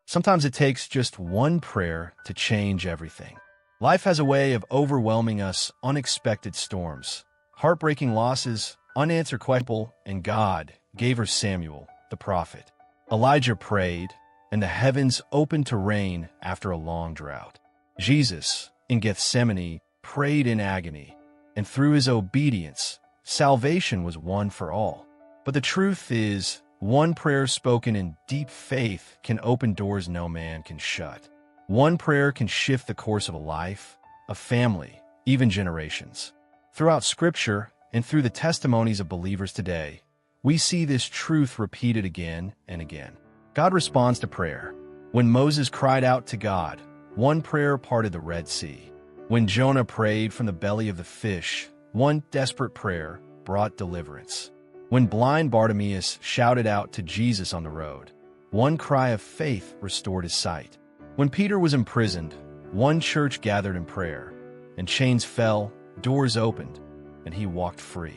Sometimes it takes just one prayer to change everything. Life has a way of overwhelming us, unexpected storms, heartbreaking losses, unanswered questions, and God gave her Samuel, the prophet. Elijah prayed, and the heavens opened to rain after a long drought. Jesus, in Gethsemane, prayed in agony, and through his obedience, salvation was won for all. But the truth is, one prayer spoken in deep faith can open doors no man can shut. One prayer can shift the course of a life, a family, even generations. Throughout Scripture and through the testimonies of believers today, we see this truth repeated again and again. God responds to prayer. When Moses cried out to God, one prayer parted the Red Sea. When Jonah prayed from the belly of the fish, one desperate prayer brought deliverance. When blind Bartimaeus shouted out to Jesus on the road, one cry of faith restored his sight. When Peter was imprisoned, one church gathered in prayer, and chains fell, doors opened, and he walked free.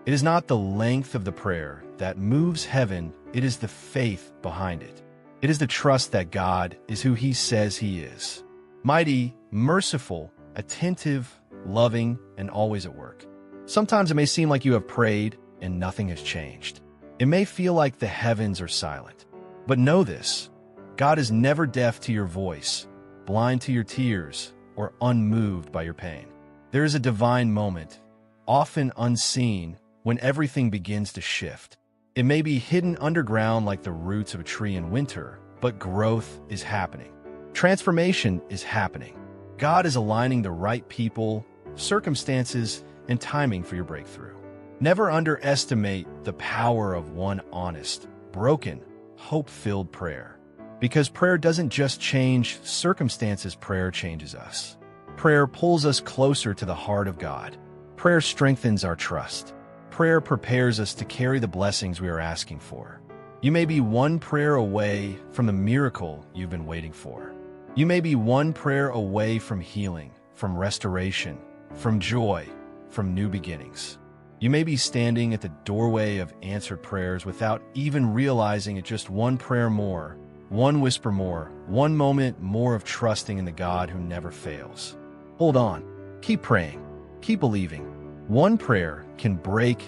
It is not the length of the prayer that moves heaven, it is the faith behind it. It is the trust that God is who he says he is. Mighty, merciful, attentive, loving, and always at work. Sometimes it may seem like you have prayed and nothing has changed. It may feel like the heavens are silent. But know this, God is never deaf to your voice, blind to your tears, or unmoved by your pain. There is a divine moment, often unseen, when everything begins to shift. It may be hidden underground like the roots of a tree in winter, but growth is happening. Transformation is happening. God is aligning the right people, circumstances, and timing for your breakthrough. Never underestimate the power of one honest, broken, hope-filled prayer. Because prayer doesn't just change circumstances, prayer changes us. Prayer pulls us closer to the heart of God. Prayer strengthens our trust. Prayer prepares us to carry the blessings we are asking for. You may be one prayer away from the miracle you've been waiting for. You may be one prayer away from healing, from restoration, from joy, from new beginnings. You may be standing at the doorway of answered prayers without even realizing it. Just one prayer more, one whisper more, one moment more of trusting in the God who never fails. Hold on. Keep praying. Keep believing. One prayer can break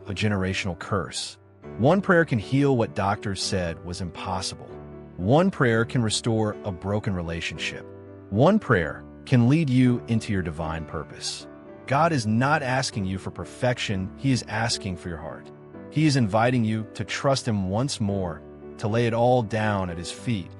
a generational curse. One prayer can heal what doctors said was impossible. One prayer can restore a broken relationship. One prayer can lead you into your divine purpose. God is not asking you for perfection, he is asking for your heart. He is inviting you to trust him once more, to lay it all down at his feet,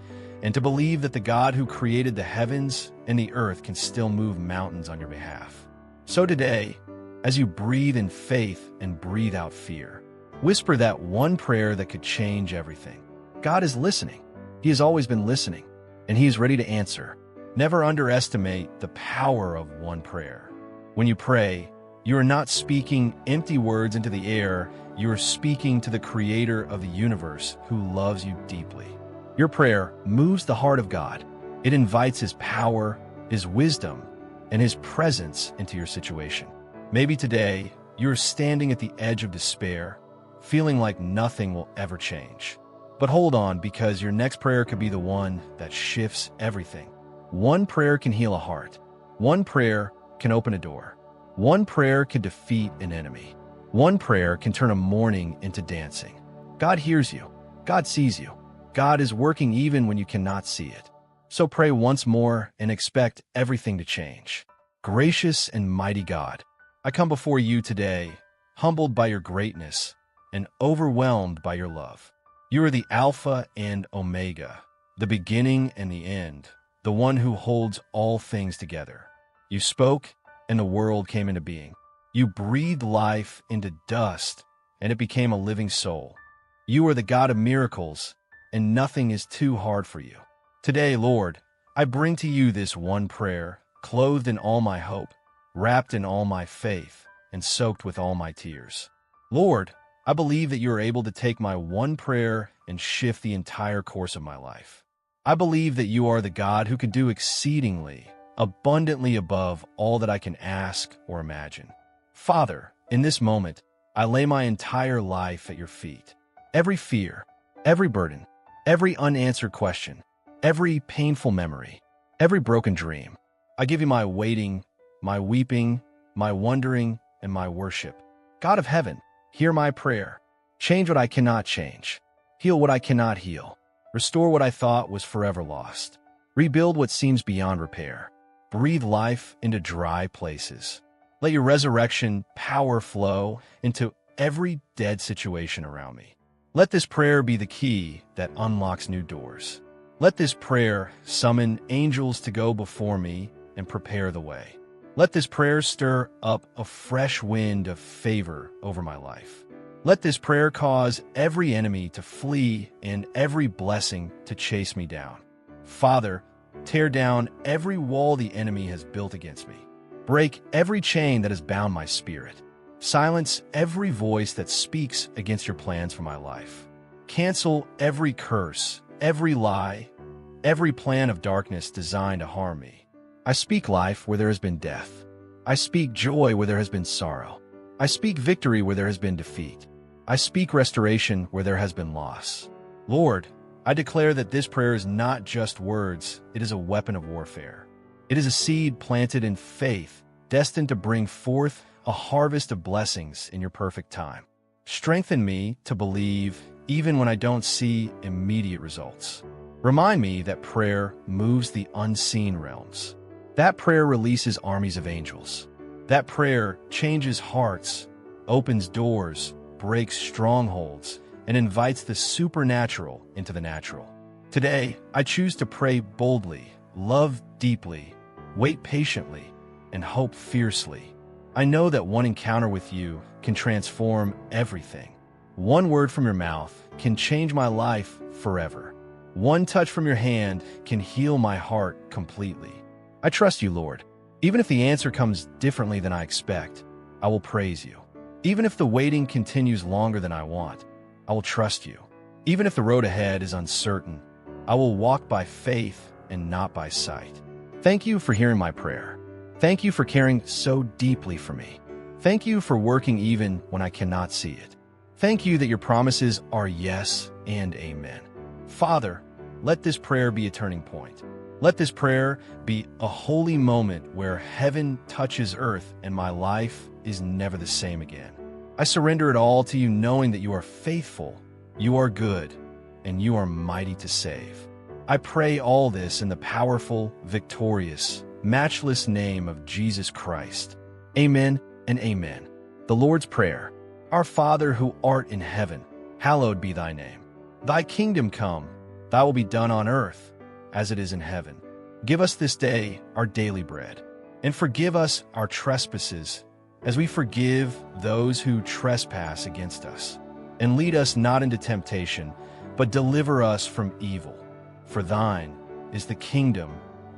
and to believe that the God who created the heavens and the earth can still move mountains on your behalf. So today, as you breathe in faith and breathe out fear, whisper that one prayer that could change everything. God is listening. He has always been listening, and he is ready to answer. Never underestimate the power of one prayer. When you pray, you are not speaking empty words into the air. You are speaking to the creator of the universe who loves you deeply. Your prayer moves the heart of God. It invites his power, his wisdom, and his presence into your situation. Maybe today, you're standing at the edge of despair, feeling like nothing will ever change. But hold on, because your next prayer could be the one that shifts everything. One prayer can heal a heart. One prayer can open a door. One prayer can defeat an enemy. One prayer can turn a mourning into dancing. God hears you. God sees you. God is working even when you cannot see it. So pray once more and expect everything to change. Gracious and mighty God, I come before you today, humbled by your greatness and overwhelmed by your love. You are the Alpha and Omega, the beginning and the end, the one who holds all things together. You spoke, and the world came into being. You breathed life into dust, and it became a living soul. You are the God of miracles, and nothing is too hard for you. Today, Lord, I bring to you this one prayer, clothed in all my hope, wrapped in all my faith, and soaked with all my tears. Lord, I believe that you are able to take my one prayer and shift the entire course of my life. I believe that you are the God who can do exceedingly, abundantly above all that I can ask or imagine. Father, in this moment, I lay my entire life at your feet. Every fear, every burden, every unanswered question, every painful memory, every broken dream. I give you my waiting, my weeping, my wondering, and my worship. God of heaven, hear my prayer. Change what I cannot change. Heal what I cannot heal. Restore what I thought was forever lost. Rebuild what seems beyond repair. Breathe life into dry places. Let your resurrection power flow into every dead situation around me. Let this prayer be the key that unlocks new doors. Let this prayer summon angels to go before me and prepare the way. Let this prayer stir up a fresh wind of favor over my life. Let this prayer cause every enemy to flee and every blessing to chase me down. Father, tear down every wall the enemy has built against me. Break every chain that has bound my spirit. Silence every voice that speaks against your plans for my life. Cancel every curse, every lie, every plan of darkness designed to harm me. I speak life where there has been death. I speak joy where there has been sorrow. I speak victory where there has been defeat. I speak restoration where there has been loss. Lord, I declare that this prayer is not just words, it is a weapon of warfare. It is a seed planted in faith, destined to bring forth a harvest of blessings in your perfect time. Strengthen me to believe even when I don't see immediate results. Remind me that prayer moves the unseen realms. That prayer releases armies of angels. That prayer changes hearts, opens doors, breaks strongholds, and invites the supernatural into the natural. Today, I choose to pray boldly, love deeply, wait patiently, and hope fiercely. I know that one encounter with you can transform everything. One word from your mouth can change my life forever. One touch from your hand can heal my heart completely. I trust you, Lord. Even if the answer comes differently than I expect, I will praise you. Even if the waiting continues longer than I want, I will trust you. Even if the road ahead is uncertain, I will walk by faith and not by sight. Thank you for hearing my prayer. Thank you for caring so deeply for me. Thank you for working even when I cannot see it. Thank you that your promises are yes and amen. Father, let this prayer be a turning point. Let this prayer be a holy moment where heaven touches earth and my life is never the same again. I surrender it all to you, knowing that you are faithful, you are good, and you are mighty to save. I pray all this in the powerful, victorious, matchless name of Jesus Christ. Amen and amen. The Lord's Prayer. Our Father who art in heaven, hallowed be thy name. Thy kingdom come, thy will be done on earth as it is in heaven. Give us this day our daily bread, and forgive us our trespasses as we forgive those who trespass against us. And lead us not into temptation, but deliver us from evil. For thine is the kingdom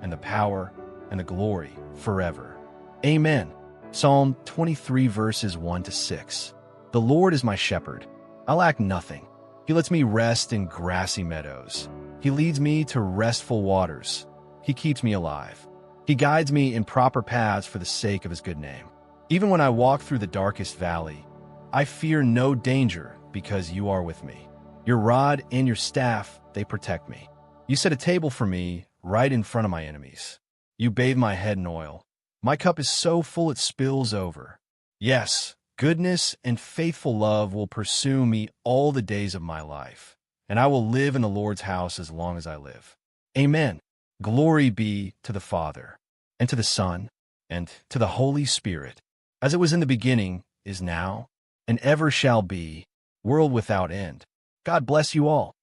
and the power and the glory forever. Amen. Psalm 23 verses 1-6. The Lord is my shepherd. I lack nothing. He lets me rest in grassy meadows. He leads me to restful waters. He keeps me alive. He guides me in proper paths for the sake of his good name. Even when I walk through the darkest valley, I fear no danger because you are with me. Your rod and your staff, they protect me. You set a table for me right in front of my enemies. You bathe my head in oil. My cup is so full it spills over. Yes, goodness and faithful love will pursue me all the days of my life, and I will live in the Lord's house as long as I live. Amen. Glory be to the Father, and to the Son, and to the Holy Spirit, as it was in the beginning, is now, and ever shall be, world without end. God bless you all.